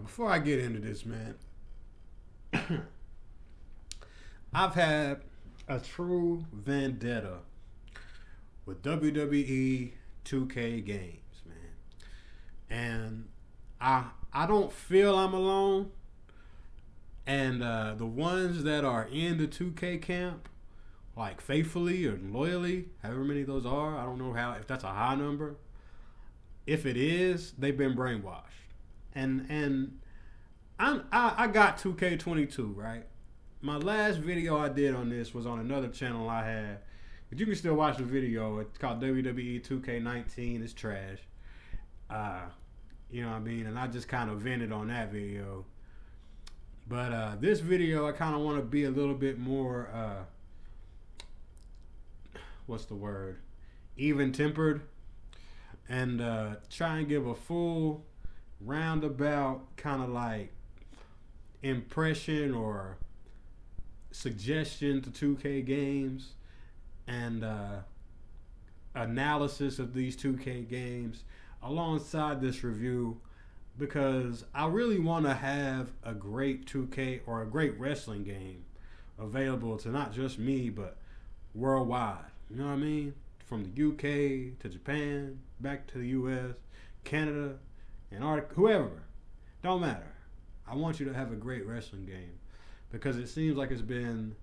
before I get into this, man, I've had a true vendetta with WWE 2K games, man. And I don't feel I'm alone. And the ones that are in the 2K camp, like faithfully or loyally, however many of those are, I don't know if that's a high number. If it is, they've been brainwashed. And I got 2K22, right? My last video I did on this was on another channel I had. But you can still watch the video. It's called WWE 2K19. It's trash. You know what I mean? And I just kind of vented on that video. But this video, I kind of want to be a little bit more, what's the word? Even-tempered. And try and give a full roundabout kind of like impression or suggestion to 2K games and analysis of these 2K games alongside this review, because I really want to have a great 2K or a great wrestling game available to not just me but worldwide. You know what I mean? From the UK to Japan, back to the US, Canada, Antarctica, whoever. Don't matter. I want you to have a great wrestling game because it seems like it's been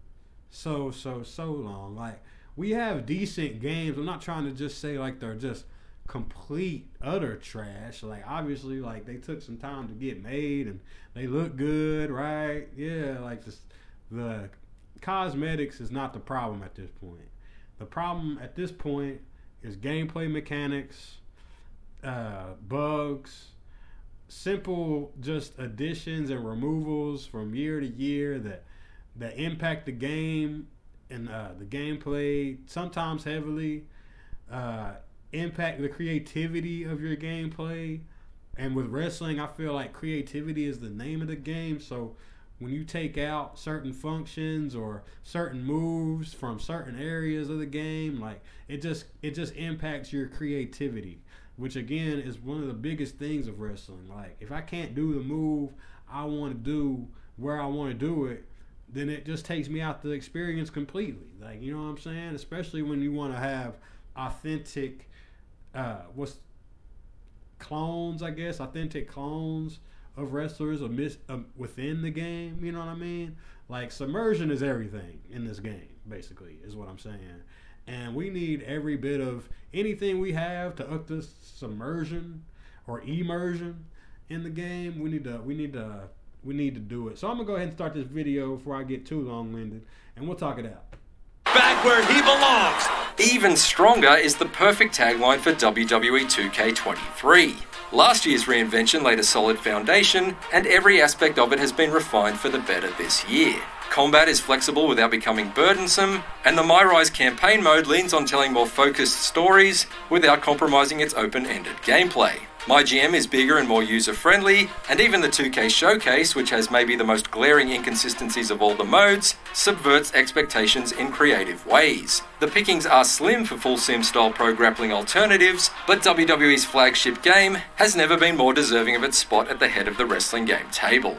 so long. Like, we have decent games. I'm not trying to just say like they're just complete utter trash. Like, obviously, like, they took some time to get made and they look good, right? Yeah, like the cosmetics is not the problem at this point. The problem at this point is gameplay mechanics, bugs, simple just additions and removals from year to year that impact the game and the gameplay, sometimes heavily, impact the creativity of your gameplay. And with wrestling, I feel like creativity is the name of the game. So when you take out certain functions or certain moves from certain areas of the game, like it just impacts your creativity, which again is one of the biggest things of wrestling. Like, if I can't do the move I want to do where I want to do it, then it just takes me out the experience completely. Like, you know what I'm saying? Especially when you want to have authentic clones, I guess, authentic clones of wrestlers within the game. You know what I mean? Like, submersion is everything in this game, basically, is what I'm saying. And we need every bit of anything we have to up the submersion or immersion in the game. We need to do it. So I'm gonna go ahead and start this video before I get too long-winded, and we'll talk it out. Back where he belongs. Even stronger is the perfect tagline for WWE 2K23. Last year's reinvention laid a solid foundation, and every aspect of it has been refined for the better this year. Combat is flexible without becoming burdensome, and the My Rise campaign mode leans on telling more focused stories without compromising its open-ended gameplay. My GM is bigger and more user-friendly, and even the 2K Showcase, which has maybe the most glaring inconsistencies of all the modes, subverts expectations in creative ways. The pickings are slim for full sim-style pro-grappling alternatives, but WWE's flagship game has never been more deserving of its spot at the head of the wrestling game table.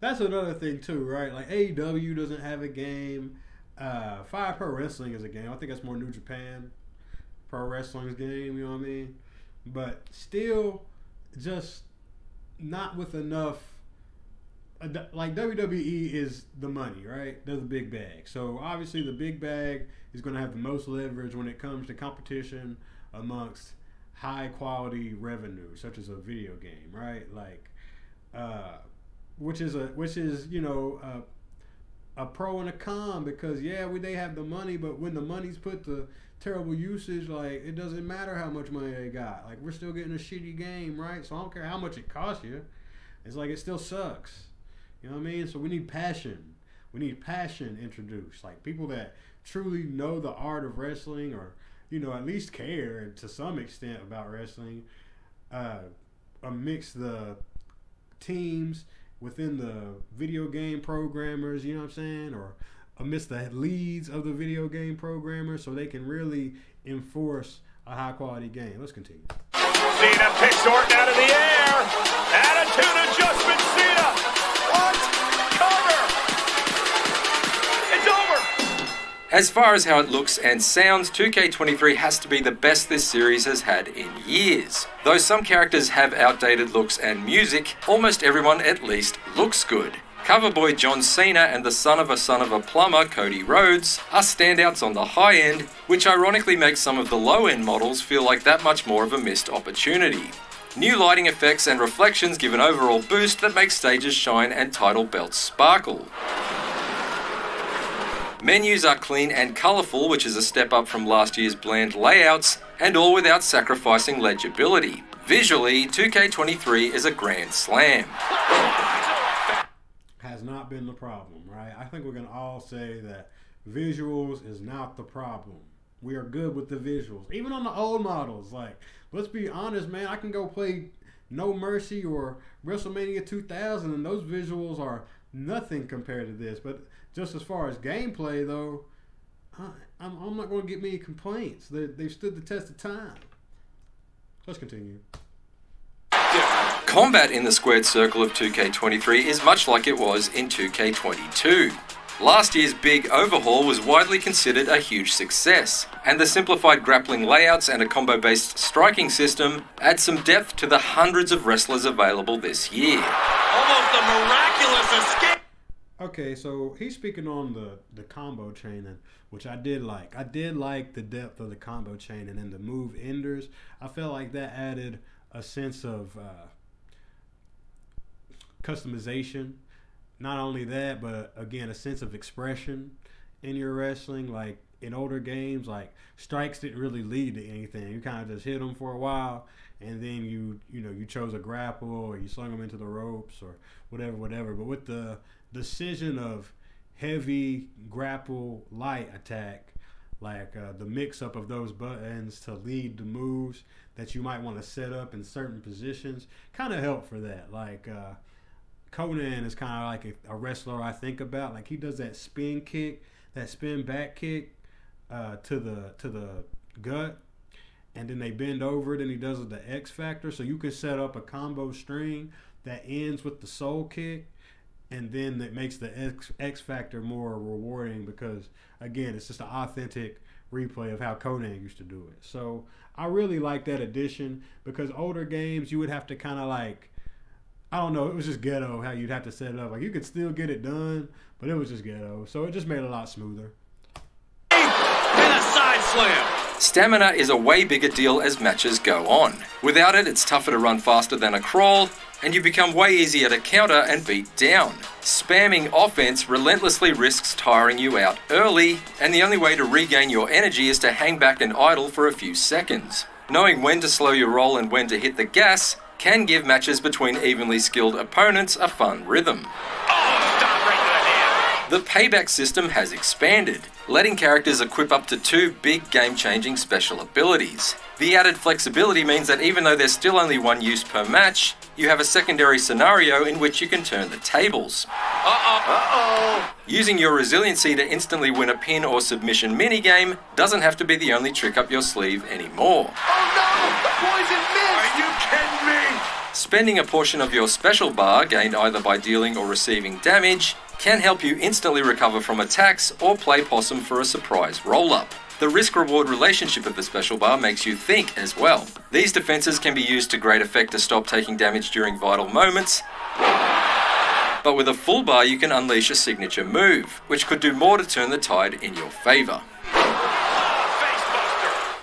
That's another thing too, right? Like, AEW doesn't have a game. Fire Pro Wrestling is a game. I think that's more New Japan Pro Wrestling's game, you know what I mean? But still, just not with enough. Like, WWE is the money, right? They're the big bag. So obviously the big bag is going to have the most leverage when it comes to competition amongst high quality revenue, such as a video game, right? Like, which is you know, a pro and a con, because yeah, they have the money, but when the money's put to terrible usage, like, it doesn't matter how much money they got. Like, we're still getting a shitty game, right? So I don't care how much it costs you. It's like, it still sucks. You know what I mean? So we need passion. We need passion introduced. Like, people that truly know the art of wrestling, or, you know, at least care to some extent about wrestling, amidst the teams within the video game programmers, you know what I'm saying? Or amidst the leads of the video game programmers, so they can really enforce a high quality game. Let's continue. Cena picks Orton out of the air. Attitude adjustment, Cena. What? Cover. It's over. As far as how it looks and sounds, 2K23 has to be the best this series has had in years. Though some characters have outdated looks and music, almost everyone at least looks good. Coverboy John Cena and the son of a plumber, Cody Rhodes, are standouts on the high end, which ironically makes some of the low-end models feel like that much more of a missed opportunity. New lighting effects and reflections give an overall boost that makes stages shine and title belts sparkle. Menus are clean and colourful, which is a step up from last year's bland layouts, and all without sacrificing legibility. Visually, 2K23 is a grand slam. Has not been the problem, right? I think we're going to all say that visuals is not the problem. We are good with the visuals. Even on the old models, like, let's be honest, man, I can go play No Mercy or WrestleMania 2000 and those visuals are nothing compared to this. But just as far as gameplay, though, I'm not going to get many complaints. They've stood the test of time. Let's continue. Combat in the squared circle of 2K23 is much like it was in 2K22. Last year's big overhaul was widely considered a huge success, and the simplified grappling layouts and a combo-based striking system add some depth to the hundreds of wrestlers available this year. Almost a miraculous escape. Okay, so he's speaking on the combo chaining, which I did like. I did like the depth of the combo chaining and the move enders. I felt like that added a sense of customization. Not only that, but again, a sense of expression in your wrestling. Like in older games, like strikes didn't really lead to anything. You kind of just hit them for a while, and then you chose a grapple or you slung them into the ropes or whatever. But with the decision of heavy grapple light attack, like the mix-up of those buttons to lead the moves that you might want to set up in certain positions, kind of help for that. Like Conan is kind of like a wrestler I think about. Like he does that spin kick, that spin back kick to the gut, and then they bend over. Then he does the X Factor. So you can set up a combo string that ends with the soul kick, and then it makes the X Factor more rewarding because again, it's just an authentic replay of how Conan used to do it. So I really like that addition because older games you would have to kind of like, I don't know, it was just ghetto how you'd have to set it up. Like you could still get it done, but it was just ghetto. So it just made it a lot smoother. And a side slam. Stamina is a way bigger deal as matches go on. Without it, it's tougher to run faster than a crawl, and you become way easier to counter and beat down. Spamming offense relentlessly risks tiring you out early, and the only way to regain your energy is to hang back and idle for a few seconds. Knowing when to slow your roll and when to hit the gas can give matches between evenly skilled opponents a fun rhythm. Oh, stop right to the hand. The payback system has expanded, letting characters equip up to 2 big game-changing special abilities. The added flexibility means that even though there's still only one use per match, you have a secondary scenario in which you can turn the tables. Using your resiliency to instantly win a pin or submission minigame doesn't have to be the only trick up your sleeve anymore. Oh no! The poison mist! Are you kidding me? Spending a portion of your special bar, gained either by dealing or receiving damage, can help you instantly recover from attacks or play possum for a surprise roll-up. The risk-reward relationship of the special bar makes you think as well. These defenses can be used to great effect to stop taking damage during vital moments, but with a full bar you can unleash a signature move, which could do more to turn the tide in your favour.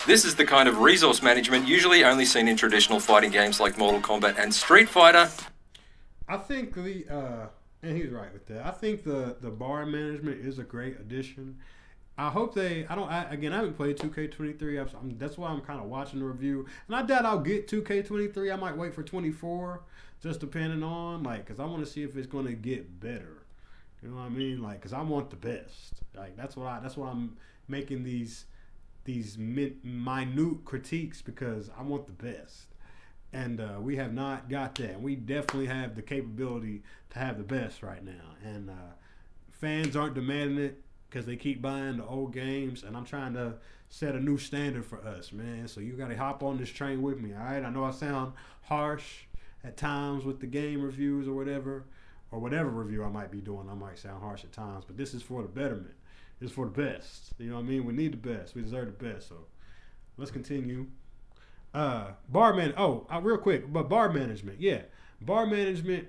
This is the kind of resource management usually only seen in traditional fighting games like Mortal Kombat and Street Fighter. I think and he's right with that. I think the bar management is a great addition. I hope I haven't played 2K23. That's why I'm kind of watching the review. And I doubt I'll get 2K23. I might wait for 24, just depending on, like, because I want to see if it's going to get better. You know what I mean? Like, because I want the best. Like, that's why I'm making these minute critiques, because I want the best. And we have not got that. We definitely have the capability to have the best right now. And fans aren't demanding it. because they keep buying the old games, and I'm trying to set a new standard for us, man. So you got to hop on this train with me, all right? I know I sound harsh at times with the game reviews or whatever review I might be doing. I might sound harsh at times, but this is for the betterment. This is for the best. You know what I mean? We need the best. We deserve the best. So let's continue. Real quick, but bar management. Yeah, bar management.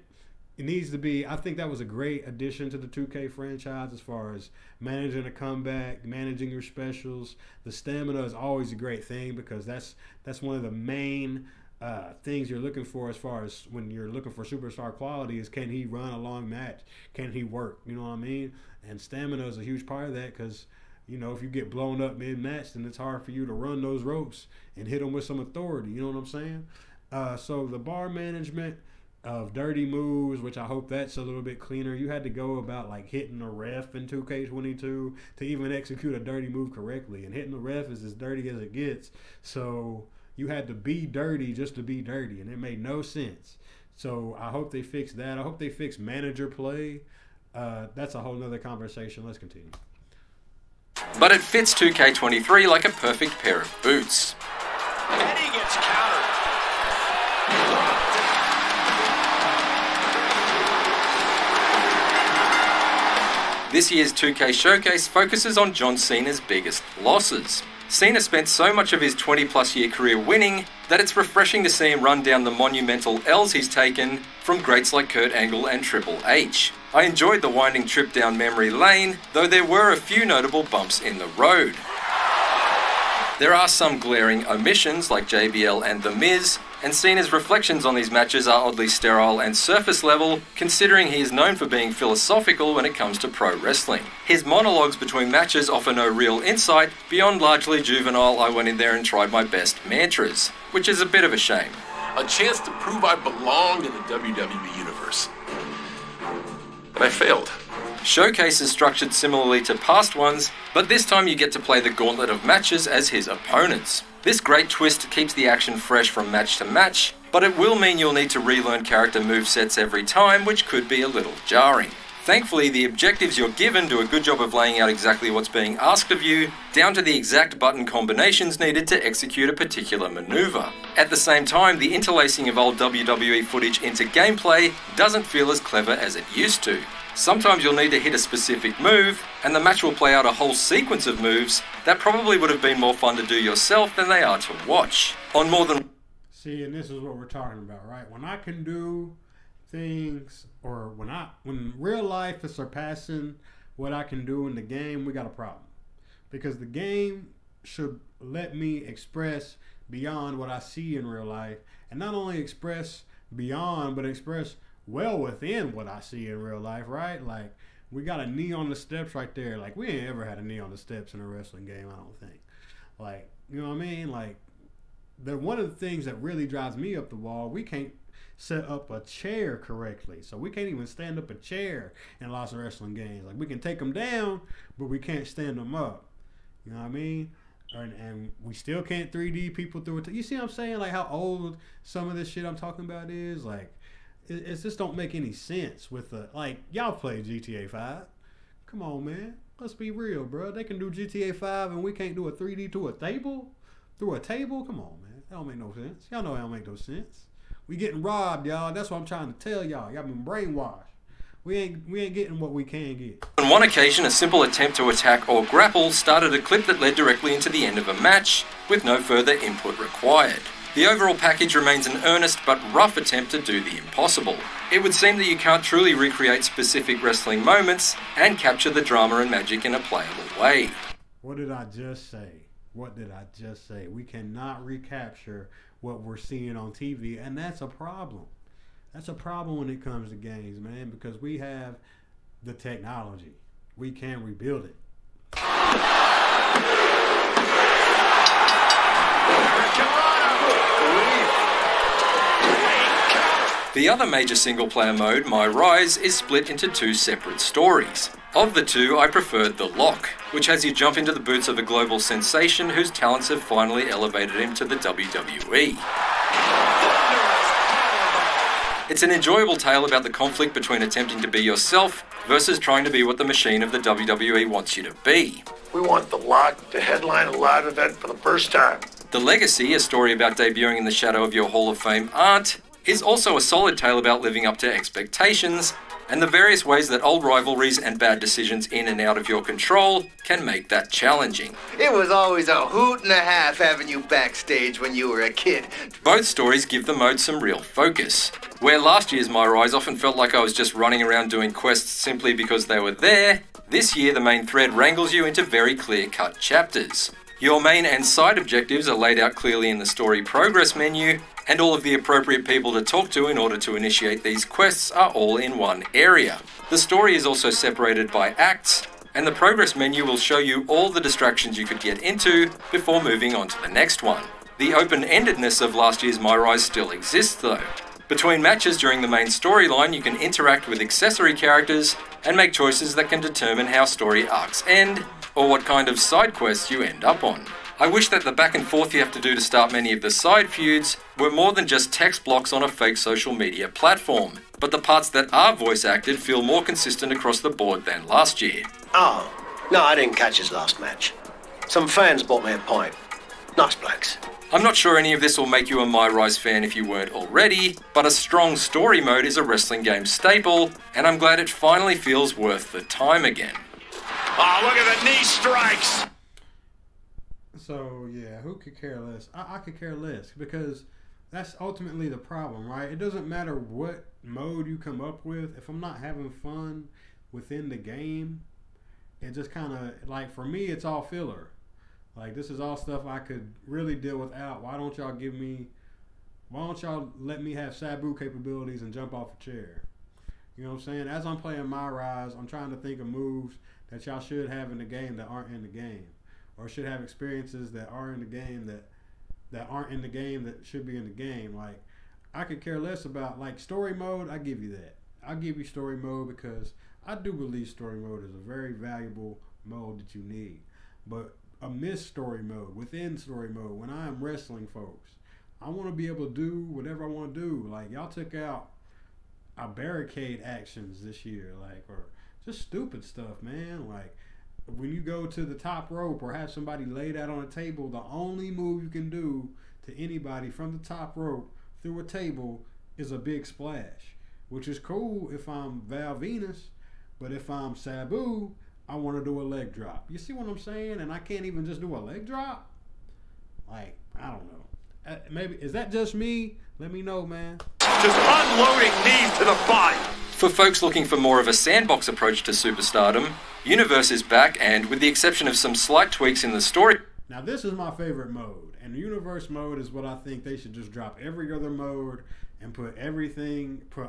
It needs to be. I think that was a great addition to the 2K franchise as far as managing a comeback, managing your specials. The stamina is always a great thing because that's one of the main things you're looking for as far as when you're looking for superstar quality is, can he run a long match? Can he work? You know what I mean? And stamina is a huge part of that because, you know, if you get blown up mid-match, then it's hard for you to run those ropes and hit them with some authority. You know what I'm saying? So the bar management of dirty moves, which I hope that's a little bit cleaner. You had to go about like hitting a ref in 2K22 to even execute a dirty move correctly. And hitting the ref is as dirty as it gets. So you had to be dirty just to be dirty, and it made no sense. So I hope they fix that. I hope they fix manager play. That's a whole nother conversation. Let's continue. But it fits 2K23 like a perfect pair of boots. And he gets countered. This year's 2K Showcase focuses on John Cena's biggest losses. Cena spent so much of his 20-plus year career winning that it's refreshing to see him run down the monumental L's he's taken from greats like Kurt Angle and Triple H. I enjoyed the winding trip down memory lane, though there were a few notable bumps in the road. There are some glaring omissions like JBL and The Miz, and Cena's reflections on these matches are oddly sterile and surface level, considering he is known for being philosophical when it comes to pro wrestling. His monologues between matches offer no real insight beyond largely juvenile "I went in there and tried my best" mantras, which is a bit of a shame. A chance to prove I belonged in the WWE universe. And I failed. Showcase is structured similarly to past ones, but this time you get to play the gauntlet of matches as his opponents. This great twist keeps the action fresh from match to match, but it will mean you'll need to relearn character movesets every time, which could be a little jarring. Thankfully, the objectives you're given do a good job of laying out exactly what's being asked of you, down to the exact button combinations needed to execute a particular maneuver. At the same time, the interlacing of old WWE footage into gameplay doesn't feel as clever as it used to. Sometimes you'll need to hit a specific move, and the match will play out a whole sequence of moves that probably would have been more fun to do yourself than they are to watch. On more than... See, and this is what we're talking about, right? When I can do things, or when real life is surpassing what I can do in the game, we got a problem. Because the game should let me express beyond what I see in real life, and not only express beyond, but express well within what I see in real life, right? Like, we got a knee on the steps right there. Like, we ain't ever had a knee on the steps in a wrestling game, I don't think. Like, you know what I mean? Like, one of the things that really drives me up the wall, we can't set up a chair correctly. So we can't even stand up a chair in lots of wrestling games. Like, we can take them down, but we can't stand them up. You know what I mean? And we still can't 3D people through it. You see what I'm saying? Like, how old some of this shit I'm talking about is? Like, it just don't make any sense with like, y'all play GTA 5. Come on, man. Let's be real, bro. They can do GTA 5 and we can't do a 3D to a table? Through a table? Come on, man. That don't make no sense. Y'all know that don't make no sense. We getting robbed, y'all. That's what I'm trying to tell y'all. Y'all been brainwashed. We ain't getting what we can get. On one occasion, a simple attempt to attack or grapple started a clip that led directly into the end of a match, with no further input required. The overall package remains an earnest but rough attempt to do the impossible. It would seem that you can't truly recreate specific wrestling moments and capture the drama and magic in a playable way. What did I just say? What did I just say? We cannot recapture what we're seeing on TV, and that's a problem. That's a problem when it comes to games, man, because we have the technology. We can rebuild it. The other major single-player mode, My Rise, is split into two separate stories. Of the two, I preferred The Lock, which has you jump into the boots of a global sensation whose talents have finally elevated him to the WWE. It's an enjoyable tale about the conflict between attempting to be yourself versus trying to be what the machine of the WWE wants you to be. We want The Lock to headline a live event for the first time. The Legacy, a story about debuting in the shadow of your Hall of Fame aunt, is also a solid tale about living up to expectations and the various ways that old rivalries and bad decisions in and out of your control can make that challenging. It was always a hoot and a half having you backstage when you were a kid. Both stories give the mode some real focus. Where last year's My Rise often felt like I was just running around doing quests simply because they were there, this year the main thread wrangles you into very clear-cut chapters. Your main and side objectives are laid out clearly in the story progress menu, and all of the appropriate people to talk to in order to initiate these quests are all in one area. The story is also separated by acts, and the progress menu will show you all the distractions you could get into before moving on to the next one. The open-endedness of last year's My Rise still exists though. Between matches during the main storyline, you can interact with accessory characters and make choices that can determine how story arcs end, or what kind of side quests you end up on. I wish that the back and forth you have to do to start many of the side feuds were more than just text blocks on a fake social media platform, but the parts that are voice acted feel more consistent across the board than last year. Oh, no, I didn't catch his last match. Some fans bought me a pint. Nice blokes. I'm not sure any of this will make you a My Rise fan if you weren't already, but a strong story mode is a wrestling game staple, and I'm glad it finally feels worth the time again. Oh, look at the knee strikes! So, yeah, who could care less? I could care less because that's ultimately the problem, right? It doesn't matter what mode you come up with. If I'm not having fun within the game, it just kind of, like, for me, it's all filler. Like, this is all stuff I could really deal without. Why don't y'all let me have Sabu capabilities and jump off a chair? You know what I'm saying? As I'm playing My Rise, I'm trying to think of moves that y'all should have in the game that aren't in the game. Or should have experiences that are in the game that aren't in the game that should be in the game. Like, I could care less about, like, story mode. I give you that. I'll give you story mode because I do believe story mode is a very valuable mode that you need. But amidst story mode, within story mode, when I am wrestling folks, I want to be able to do whatever I want to do. Like, y'all took out our barricade actions this year, like, or just stupid stuff, man. Like, when you go to the top rope or have somebody laid out on a table, the only move you can do to anybody from the top rope through a table is a big splash, which is cool if I'm Val Venus, but if I'm Sabu, I want to do a leg drop. You see what I'm saying? And I can't even just do a leg drop? Like, I don't know. Maybe, is that just me? Let me know, man. Just unloading knees to the body. For folks looking for more of a sandbox approach to superstardom, Universe is back, and with the exception of some slight tweaks in the story... Now, this is my favorite mode, and Universe mode is what I think they should just drop every other mode and put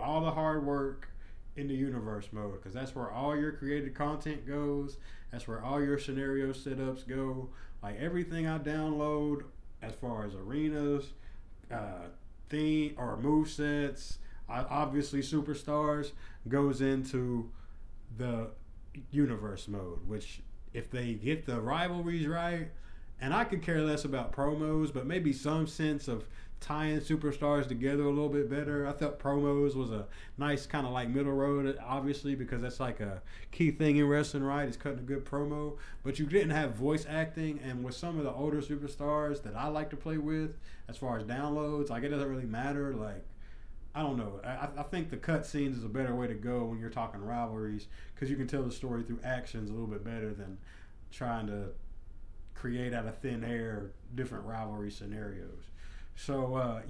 all the hard work into Universe mode, because that's where all your created content goes. That's where all your scenario setups go. Like, everything I download as far as arenas, theme or move sets, obviously superstars, goes into the Universe mode, which if they get the rivalries right, and I could care less about promos, but maybe some sense of tying superstars together a little bit better. I thought promos was a nice kind of like middle road, obviously, because that's like a key thing in wrestling, right? Is cutting a good promo. But you didn't have voice acting, and with some of the older superstars that I like to play with, as far as downloads, like, it doesn't really matter. Like, I don't know. I think the cut scenes is a better way to go when you're talking rivalries, because you can tell the story through actions a little bit better than trying to create out of thin air different rivalry scenarios. So,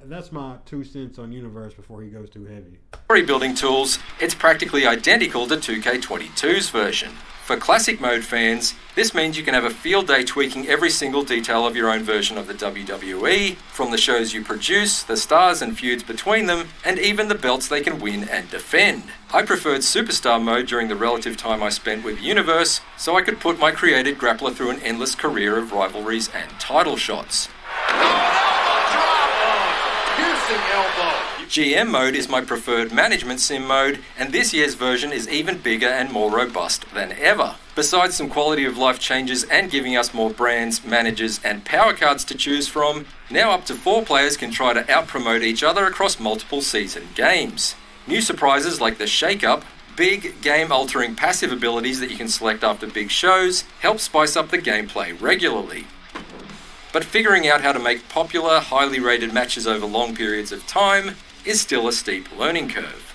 that's my 2 cents on Universe before he goes too heavy. Story building tools, it's practically identical to 2K22's version. For Classic Mode fans, this means you can have a field day tweaking every single detail of your own version of the WWE, from the shows you produce, the stars and feuds between them, and even the belts they can win and defend. I preferred Superstar Mode during the relative time I spent with Universe, so I could put my created grappler through an endless career of rivalries and title shots. GM mode is my preferred management sim mode, and this year's version is even bigger and more robust than ever. Besides some quality of life changes and giving us more brands, managers and power cards to choose from, now up to 4 players can try to out-promote each other across multiple season games. New surprises like the Shake-Up, Big, game-altering passive abilities that you can select after big shows help spice up the gameplay regularly. But figuring out how to make popular, highly rated matches over long periods of time is still a steep learning curve.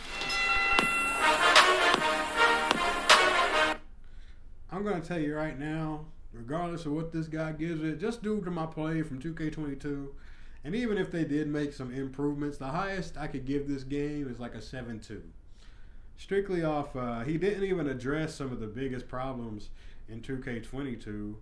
I'm going to tell you right now, regardless of what this guy gives it, just due to my play from 2K22, and even if they did make some improvements, the highest I could give this game is like a 7.2. Strictly off, he didn't even address some of the biggest problems in 2K22,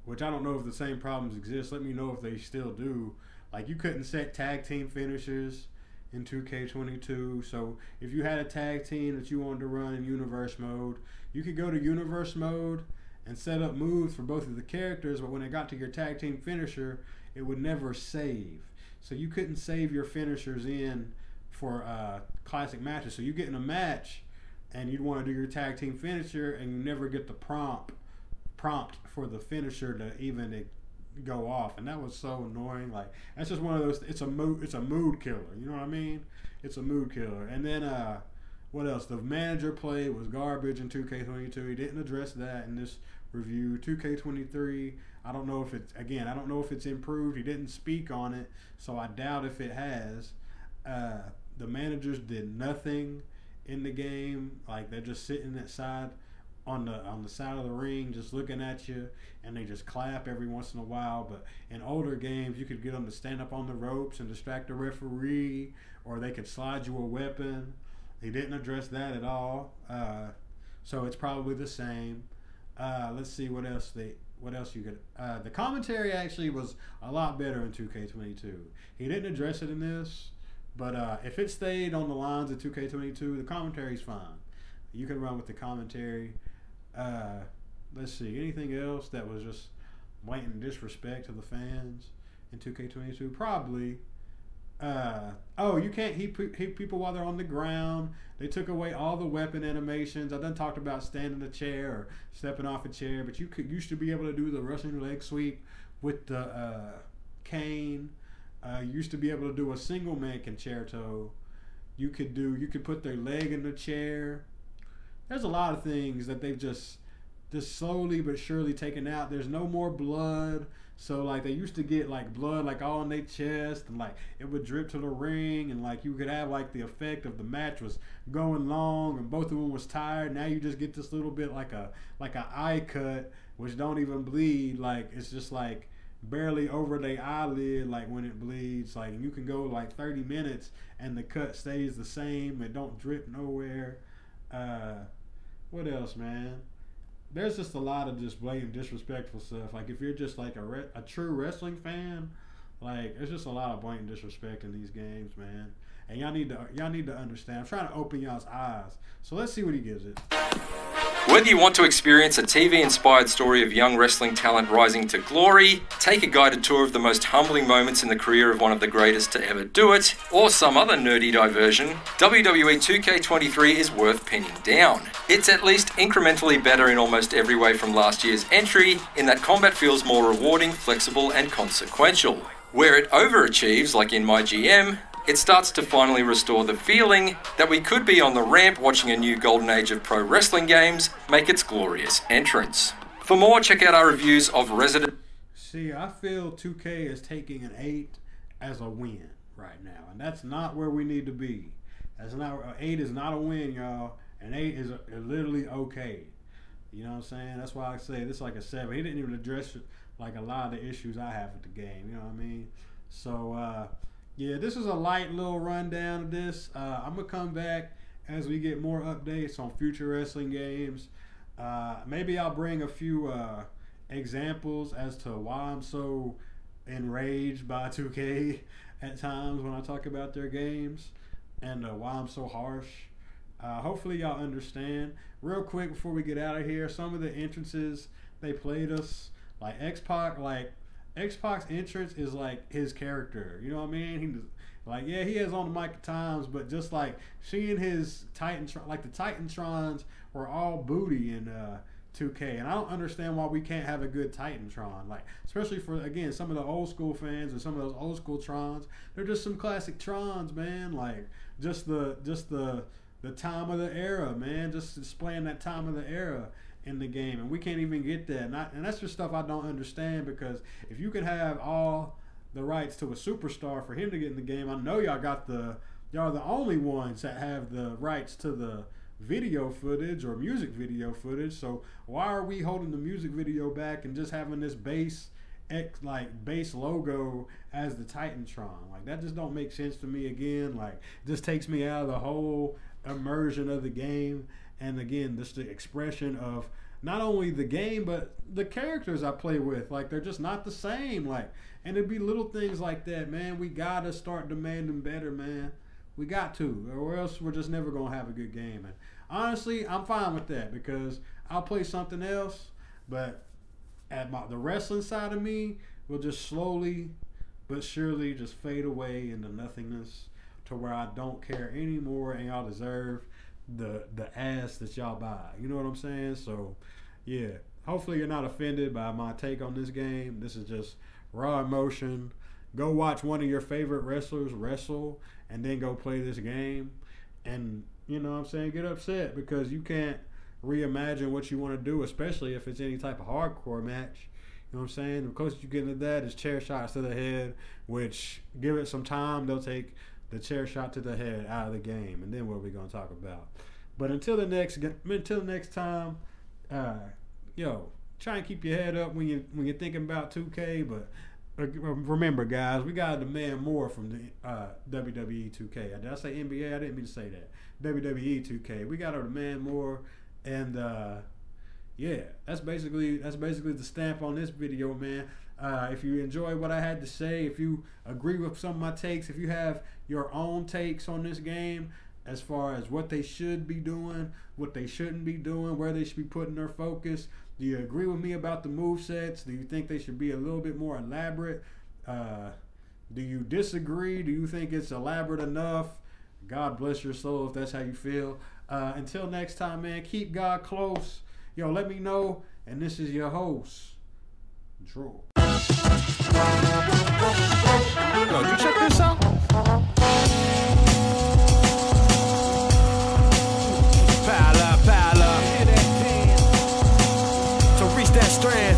which I don't know if the same problems exist. Let me know if they still do. Like, you couldn't set tag team finishers in 2K22, so if you had a tag team that you wanted to run in universe mode, you could go to universe mode and set up moves for both of the characters, but when it got to your tag team finisher, it would never save. So you couldn't save your finishers in for classic matches. So you get in a match and you'd want to do your tag team finisher and you never get the prompt for the finisher to even go off, and that was so annoying. Like, that's just one of those, it's a mood killer, you know what I mean? It's a mood killer. And then what else? The manager play was garbage in 2K22. He didn't address that in this review. 2K23, I don't know if it's improved. He didn't speak on it, so I doubt if it has. The managers did nothing in the game. Like, they're just sitting on the side of the ring just looking at you, and they just clap every once in a while. But in older games, you could get them to stand up on the ropes and distract the referee, or they could slide you a weapon. He didn't address that at all, so it's probably the same. Let's see what else you could. The commentary actually was a lot better in 2K22. He didn't address it in this, but if it stayed on the lines of 2K22, the commentary's fine. You can run with the commentary. Let's see, anything else that was just blatant disrespect to the fans in 2K22? Probably. You can't hit people while they're on the ground. They took away all the weapon animations. I done talked about standing in a chair or stepping off a chair, but you used to be able to do the Russian leg sweep with the cane. You used to be able to do a single man concerto. You could put their leg in the chair. There's a lot of things that they've just slowly but surely taken out. There's no more blood. So, like, they used to get, like, blood, like, all on their chest, and, like, it would drip to the ring, and, like, you could have, like, the effect of the match was going long, and both of them was tired. Now you just get this little bit like a eye cut, which don't even bleed. Like, it's just, like, barely over their eyelid, like, when it bleeds. Like, and you can go, like, 30 minutes, and the cut stays the same. It don't drip nowhere. What else, man? There's just a lot of just blatant disrespectful stuff. Like, if you're just like a true wrestling fan, like, there's just a lot of blatant disrespect in these games, man. And y'all need to understand. I'm trying to open y'all's eyes. So let's see what he gives it. Whether you want to experience a TV-inspired story of young wrestling talent rising to glory, take a guided tour of the most humbling moments in the career of one of the greatest to ever do it, or some other nerdy diversion, WWE 2K23 is worth pinning down. It's at least incrementally better in almost every way from last year's entry, in that combat feels more rewarding, flexible, and consequential. Where it overachieves, like in my GM, it starts to finally restore the feeling that we could be on the ramp watching a new golden age of pro wrestling games make its glorious entrance. For more, check out our reviews of Resident... See, I feel 2K is taking an 8 as a win right now, and that's not where we need to be. That's not 8 is not a win, y'all. An 8 is literally okay. You know what I'm saying? That's why I say this is like a 7. He didn't even address like a lot of the issues I have with the game. You know what I mean? So, yeah, this is a light little rundown of this. I'm going to come back as we get more updates on future wrestling games. Maybe I'll bring a few examples as to why I'm so enraged by 2K at times when I talk about their games, and why I'm so harsh. Hopefully y'all understand. Real quick before we get out of here, some of the entrances they played us, like X-Pac's entrance is like his character. You know what I mean? He has on the mic at times, but just like seeing his Titantron, like the Titantrons were all booty in 2K, and I don't understand why we can't have a good Titantron. Like, especially for, again, some of the old school fans and some of those old school Trons, they're just some classic Trons, man. Like just the the time of the era, man. Just displaying that time of the era in the game, and we can't even get that. And that's just stuff I don't understand, because if you could have all the rights to a superstar for him to get in the game, I know y'all are the only ones that have the rights to the video footage or music video footage. So why are we holding the music video back and just having this base logo as the Titantron? Like, that just don't make sense to me. Again, like, this takes me out of the whole immersion of the game. And again, just the expression of not only the game, but the characters I play with. Like, they're just not the same. Like, and it'd be little things like that, man. We gotta start demanding better, man. We got to, or else we're just never gonna have a good game. And honestly, I'm fine with that, because I'll play something else, but the wrestling side of me will just slowly but surely just fade away into nothingness, to where I don't care anymore, and y'all deserve the ass that y'all buy. You know what I'm saying? So yeah, hopefully you're not offended by my take on this game. This is just raw emotion. Go watch one of your favorite wrestlers wrestle, and then go play this game. And you know what I'm saying, get upset because you can't reimagine what you want to do, especially if it's any type of hardcore match. You know what I'm saying? The closest you get into that is chair shots to the head, which, give it some time, they'll take the chair shot to the head out of the game, and then what are we gonna talk about? But until the next time, try and keep your head up when you're thinking about 2K. But remember, guys, we gotta demand more from the WWE 2K. Did I say NBA? I didn't mean to say that. WWE 2K. We gotta demand more, and that's basically the stamp on this video, man. If you enjoy what I had to say, if you agree with some of my takes, if you have your own takes on this game as far as what they should be doing, what they shouldn't be doing, where they should be putting their focus, do you agree with me about the movesets? Do you think they should be a little bit more elaborate? Do you disagree? Do you think it's elaborate enough? God bless your soul if that's how you feel. Until next time, man, keep God close. Yo, let me know. And this is your host, Drew. Yo, you check this out? Pile up. To reach that strand.